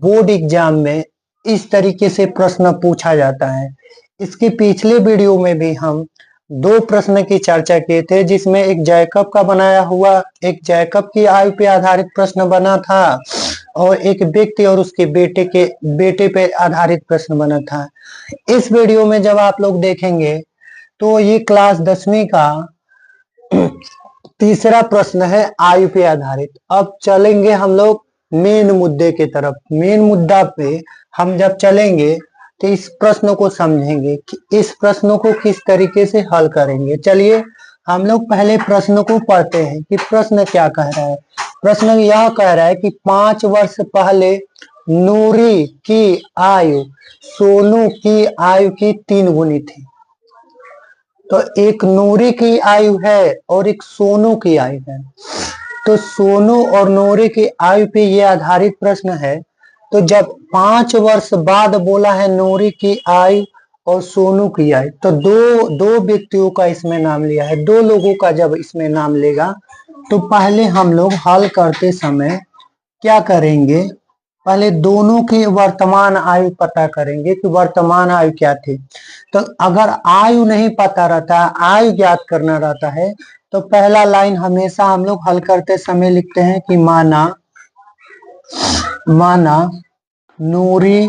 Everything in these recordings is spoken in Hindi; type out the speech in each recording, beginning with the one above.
बोर्ड एग्जाम में इस तरीके से प्रश्न पूछा जाता है। इसके पिछले वीडियो में भी हम दो प्रश्न की चर्चा किए थे, जिसमें एक जैकब का बनाया हुआ, एक जैकब की आयु पे आधारित प्रश्न बना था और एक व्यक्ति और उसके बेटे पे आधारित प्रश्न बना था। इस वीडियो में जब आप लोग देखेंगे तो ये क्लास 10वीं का तीसरा प्रश्न है आयु पे आधारित। अब चलेंगे हम लोग मेन मुद्दे की तरफ। मेन मुद्दा पे हम जब चलेंगे तो इस प्रश्न को समझेंगे कि इस प्रश्न को किस तरीके से हल करेंगे। चलिए हम लोग पहले प्रश्न को पढ़ते हैं कि प्रश्न क्या कह रहा है। प्रश्न यह कह रहा है कि 5 वर्ष पहले नूरी की आयु सोनू की आयु की 3 गुनी थी। तो एक नूरी की आयु है और एक सोनू की आयु है। तो सोनू और नूरी की आयु पे ये आधारित प्रश्न है। तो जब 5 वर्ष बाद बोला है नूरी की आयु और सोनू की आयु, तो दो व्यक्तियों का इसमें नाम लिया है। दो लोगों का जब इसमें नाम लेगा तो पहले हम लोग हल करते समय क्या करेंगे, पहले दोनों की वर्तमान आयु पता करेंगे कि वर्तमान आयु क्या थी। तो अगर आयु नहीं पता रहता, आयु ज्ञात करना रहता है, तो पहला लाइन हमेशा हम लोग हल करते समय लिखते हैं कि माना नूरी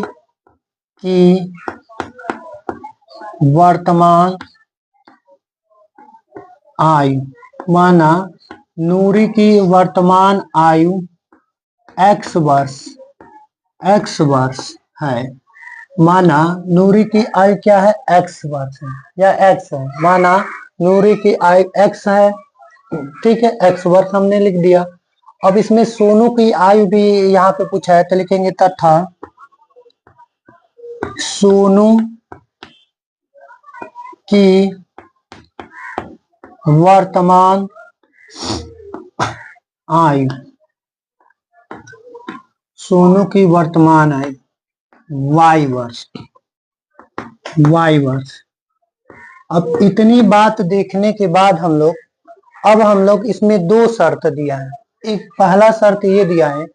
की वर्तमान आयु, माना नूरी की वर्तमान आयु x वर्ष है। माना नूरी की आयु क्या है, x वर्ष है या x है। माना नूरी की आयु x है, ठीक है, x वर्ष हमने लिख दिया। अब इसमें सोनू की आयु भी यहाँ पे पूछा है, तो लिखेंगे तथा सोनू की वर्तमान आयु, सोनू की वर्तमान आयु y वर्ष। अब इतनी बात देखने के बाद अब हम लोग इसमें दो शर्त दिया है। एक पहला शर्त ये दिया है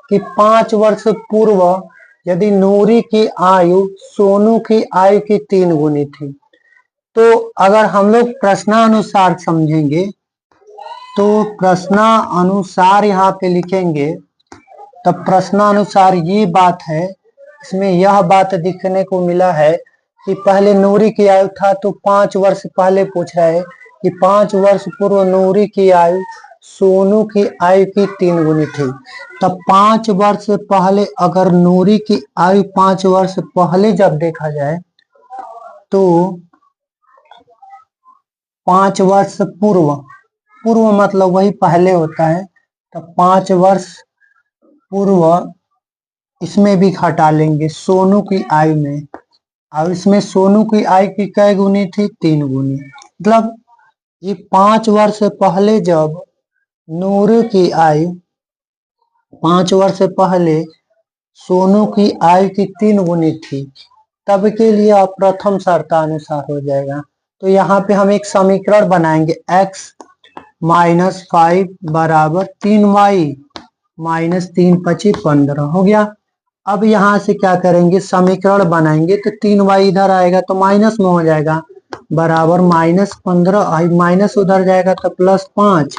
कि 5 वर्ष पूर्व यदि नूरी की आयु सोनू की आयु की 3 गुनी थी, तो अगर हम लोग प्रश्नानुसार समझेंगे तो प्रश्नानुसार यहाँ पे लिखेंगे, तो प्रश्नानुसार ये बात है, इसमें यह बात दिखने को मिला है कि पहले नूरी की आयु था, तो 5 वर्ष पहले पूछ रहा है कि 5 वर्ष पूर्व नूरी की आयु सोनू की आयु की 3 गुनी थी। तब 5 वर्ष पहले अगर नूरी की आयु 5 वर्ष पहले जब देखा जाए तो 5 वर्ष पूर्व मतलब वही पहले होता है। तो 5 वर्ष पूर्व इसमें भी घटा लेंगे सोनू की आयु में। अब इसमें सोनू की आयु की कै गुनी थी, 3 गुनी। मतलब ये 5 वर्ष पहले जब नूरी की आयु 5 वर्ष पहले सोनू की आयु की 3 गुनी थी, तब के लिए आप प्रथम शर्तानुसार हो जाएगा। तो यहाँ पे हम एक समीकरण बनाएंगे, x - 5 बराबर 3y - 3 × 5 = 15 हो गया। अब यहाँ से क्या करेंगे, समीकरण बनाएंगे, तो 3y इधर आएगा तो माइनस में हो जाएगा, बराबर -15, माइनस उधर जाएगा तो +5।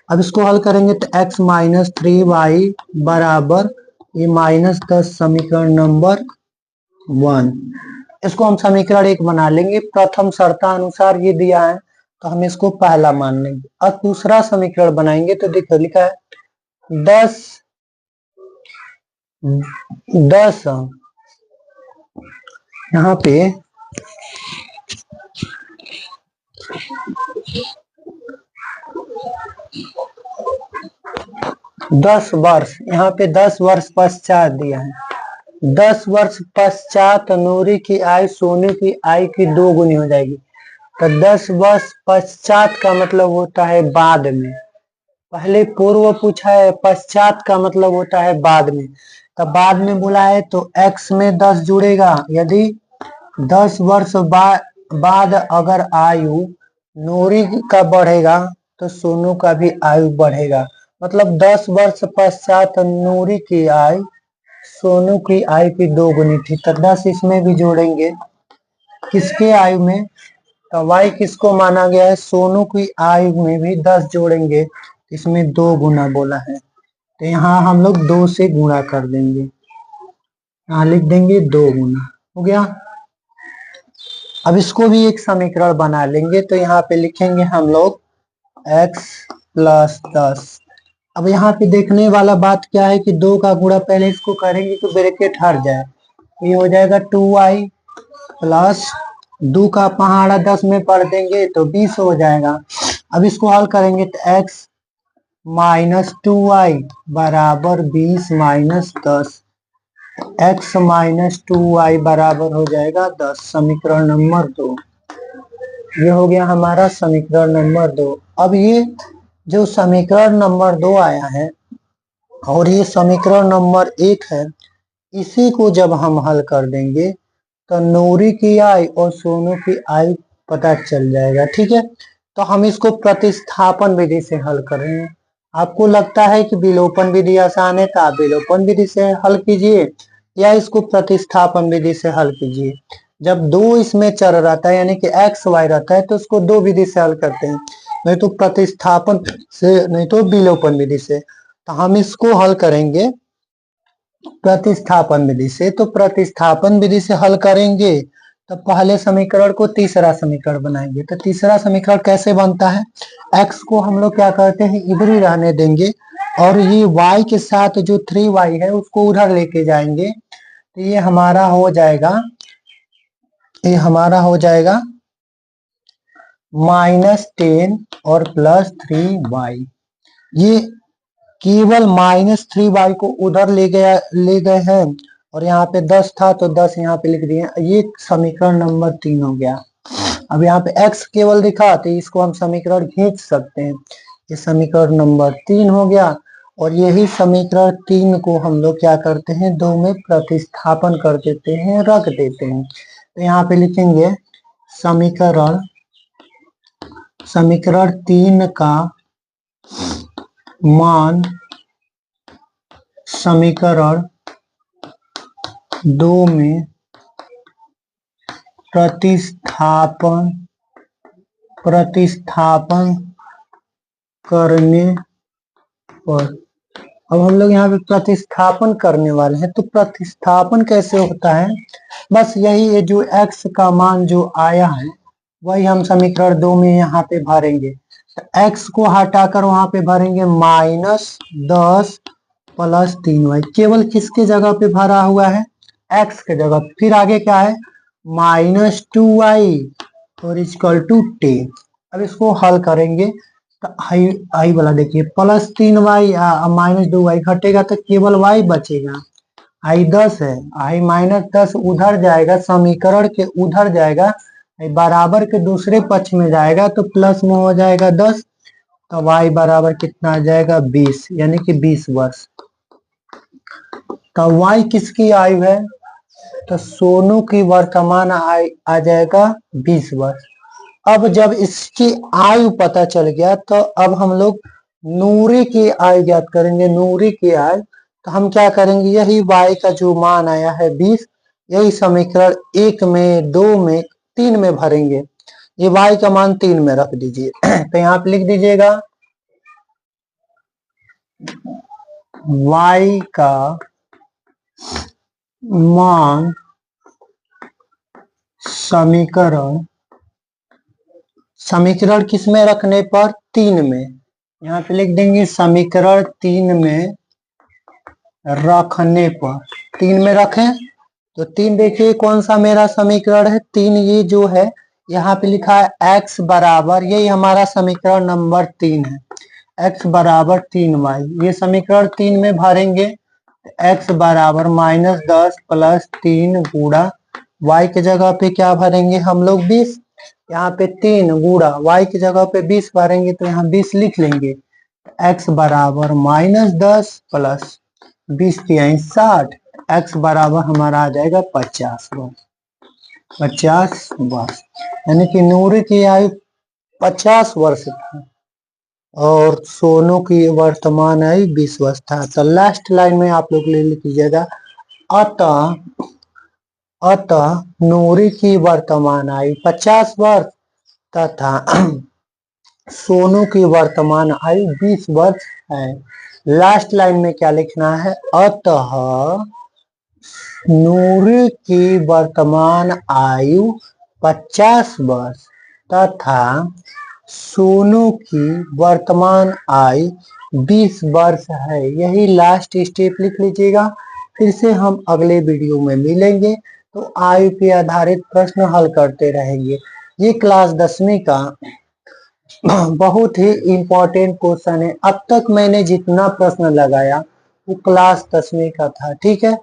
अब इसको हल करेंगे तो x - 3y बराबर ये -10, समीकरण नंबर 1। इसको हम समीकरण 1 बना लेंगे। प्रथम शर्तानुसार ये दिया है तो हम इसको पहला मान लेंगे। अब दूसरा समीकरण बनाएंगे तो देखो लिखा है 10 यहाँ पे 10 वर्ष, यहाँ पे 10 वर्ष पश्चात दिया है। 10 वर्ष पश्चात नूरी की आयु सोनू की आयु की 2 गुनी हो जाएगी। तो 10 वर्ष पश्चात का मतलब होता है बाद में। पहले पूर्व पूछा है, पश्चात का मतलब होता है बाद में। तब बाद में बोला है तो x में 10 जुड़ेगा। यदि 10 वर्ष बाद अगर आयु नूरी का बढ़ेगा तो सोनू का भी आयु बढ़ेगा। मतलब 10 वर्ष पश्चात नूरी की आयु सोनू की आयु की 2 गुनी थी, तो 10 इसमें भी जोड़ेंगे। किसके आयु में? तो y किसको माना गया है? सोनू की आयु में भी 10 जोड़ेंगे, इसमें 2 गुना बोला है, तो यहाँ हम लोग 2 से गुणा कर देंगे, यहाँ लिख देंगे 2 गुना, हो गया। अब इसको भी एक समीकरण बना लेंगे, तो यहाँ पे लिखेंगे हम लोग x प्लस 10। अब यहाँ पे देखने वाला बात क्या है कि 2 का गुणा पहले इसको करेंगे तो ब्रैकेट हट जाए, ये हो जाएगा 2y प्लस 2 का पहाड़ा 10 में पढ़ देंगे तो 20 हो जाएगा। अब इसको हल करेंगे तो x माइनस 2y बराबर 20 माइनस 10, x माइनस 2y बराबर हो जाएगा 10। समीकरण नंबर 2, ये हो गया हमारा समीकरण नंबर 2। अब ये जो समीकरण नंबर 2 आया है और ये समीकरण नंबर 1 है, इसी को जब हम हल कर देंगे तो नूरी की आयु और सोनू की आयु पता चल जाएगा, ठीक है। तो हम इसको प्रतिस्थापन विधि से हल करेंगे। आपको लगता है कि विलोपन विधि आसान है तो आप विलोपन विधि से हल कीजिए या इसको प्रतिस्थापन विधि से हल कीजिए। जब 2 इसमें चर रहता है यानी कि एक्स वाई रहता है तो उसको 2 विधि से हल करते हैं, नहीं तो प्रतिस्थापन से, नहीं तो विलोपन विधि से। तो हम इसको हल करेंगे प्रतिस्थापन विधि से। तो प्रतिस्थापन विधि से हल करेंगे तो पहले समीकरण को तीसरा समीकरण बनाएंगे। तो तीसरा समीकरण कैसे बनता है? x को हम लोग क्या करते हैं, इधर ही रहने देंगे और ये y के साथ जो 3y है उसको उधर लेके जाएंगे, तो ये हमारा हो जाएगा, ये हमारा हो जाएगा -10 और +3y। ये केवल -3y को उधर ले गए हैं और यहाँ पे 10 था तो 10 यहाँ पे लिख दिए। ये समीकरण नंबर 3 हो गया। अब यहाँ पे x केवल दिखा तो इसको हम समीकरण खींच सकते हैं, ये समीकरण नंबर 3 हो गया। और यही समीकरण 3 को हम लोग क्या करते हैं, 2 में प्रतिस्थापन कर देते हैं, रख देते हैं। तो यहाँ पे लिखेंगे समीकरण 3 का मान समीकरण 2 में प्रतिस्थापन करने पर। अब हम लोग यहाँ पे प्रतिस्थापन करने वाले हैं, तो प्रतिस्थापन कैसे होता है, बस यही है, जो x का मान जो आया है वही हम समीकरण 2 में यहाँ पे भरेंगे। तो x को हटाकर वहां पे भरेंगे -10 + 3y, केवल किसके जगह पे भरा हुआ है, x के जगह। फिर आगे क्या है, -2y और =10। अब इसको हल करेंगे तो आई वाला देखिए, +3y -2y घटेगा तो केवल y बचेगा, आई 10 है, आई -10 उधर जाएगा, समीकरण के उधर जाएगा, बराबर के दूसरे पक्ष में जाएगा तो प्लस में हो जाएगा 10, तो y बराबर कितना आ जाएगा 20, यानी कि 20 वर्ष। तो y किसकी आयु है, तो सोनू की वर्तमान आयु आ जाएगा 20 वर्ष। अब जब इसकी आयु पता चल गया तो अब हम लोग नूरी की आयु ज्ञात करेंगे। नूरी की आयु तो हम क्या करेंगे, यही y का जो मान आया है 20, यही समीकरण 1 में, 2 में, 3 में भरेंगे। ये y का मान 3 में रख दीजिए तो यहाँ पे लिख दीजिएगा y का मान समीकरण किस में रखने पर, 3 में। यहाँ पे लिख देंगे समीकरण 3 में रखने पर। 3 में रखें तो 3 देखिए कौन सा मेरा समीकरण है, 3, ये जो है यहाँ पे लिखा है x बराबर, यही हमारा समीकरण नंबर 3 है, x बराबर 3y। ये समीकरण 3 में भरेंगे, x बराबर -10 + 3 गुणा y के जगह पे क्या भरेंगे हम लोग 20, यहाँ पे 3 गुणा y की जगह पे 20 भरेंगे तो यहाँ 20 लिख लेंगे। x बराबर -10 + 20 × 60, x बराबर हमारा आ जाएगा 50 वर्ष। 50 वर्ष यानी कि नूरी की आयु 50 वर्ष था और सोनू की वर्तमान आयु 20 वर्ष था। तो लास्ट लाइन में आप लोग ले लीजिएगा अतः अतः नूरी की वर्तमान आयु 50 वर्ष तथा सोनू की वर्तमान आयु 20 वर्ष है। लास्ट लाइन में क्या लिखना है? अतः नूरी की वर्तमान आयु 50 वर्ष तथा सोनू की वर्तमान आयु 20 वर्ष है। यही लास्ट स्टेप लिख लीजिएगा। फिर से हम अगले वीडियो में मिलेंगे तो आयु पे आधारित प्रश्न हल करते रहेंगे। ये क्लास 10वीं का बहुत ही इम्पोर्टेंट क्वेश्चन है। अब तक मैंने जितना प्रश्न लगाया वो क्लास 10वीं का था, ठीक है।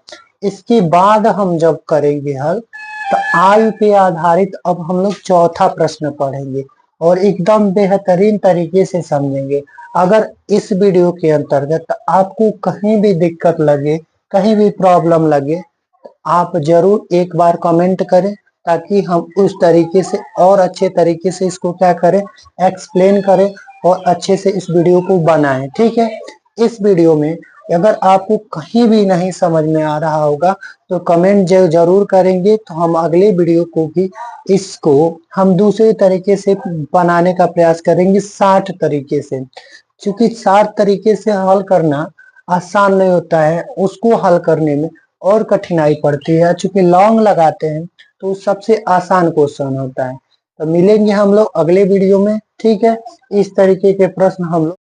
इसके बाद हम जब करेंगे हल तो आयु पे आधारित अब हम लोग चौथा प्रश्न पढ़ेंगे और एकदम बेहतरीन तरीके से समझेंगे। अगर इस वीडियो के अंतर्गत आपको कहीं भी दिक्कत लगे, कहीं भी प्रॉब्लम लगे, आप जरूर एक बार कमेंट करें ताकि हम उस तरीके से और अच्छे तरीके से इसको क्या करें, एक्सप्लेन करें और अच्छे से इस वीडियो को बनाएं, ठीक है। इस वीडियो में अगर आपको कहीं भी नहीं समझ में आ रहा होगा तो कमेंट जरूर करेंगे, तो हम अगले वीडियो को भी इसको हम दूसरे तरीके से बनाने का प्रयास करेंगे, 60 तरीके से। क्योंकि 60 तरीके से हल करना आसान नहीं होता है, उसको हल करने में और कठिनाई पड़ती है। चूंकि लॉन्ग लगाते हैं तो सबसे आसान क्वेश्चन होता है। तो मिलेंगे हम लोग अगले वीडियो में, ठीक है। इस तरीके के प्रश्न हम लोग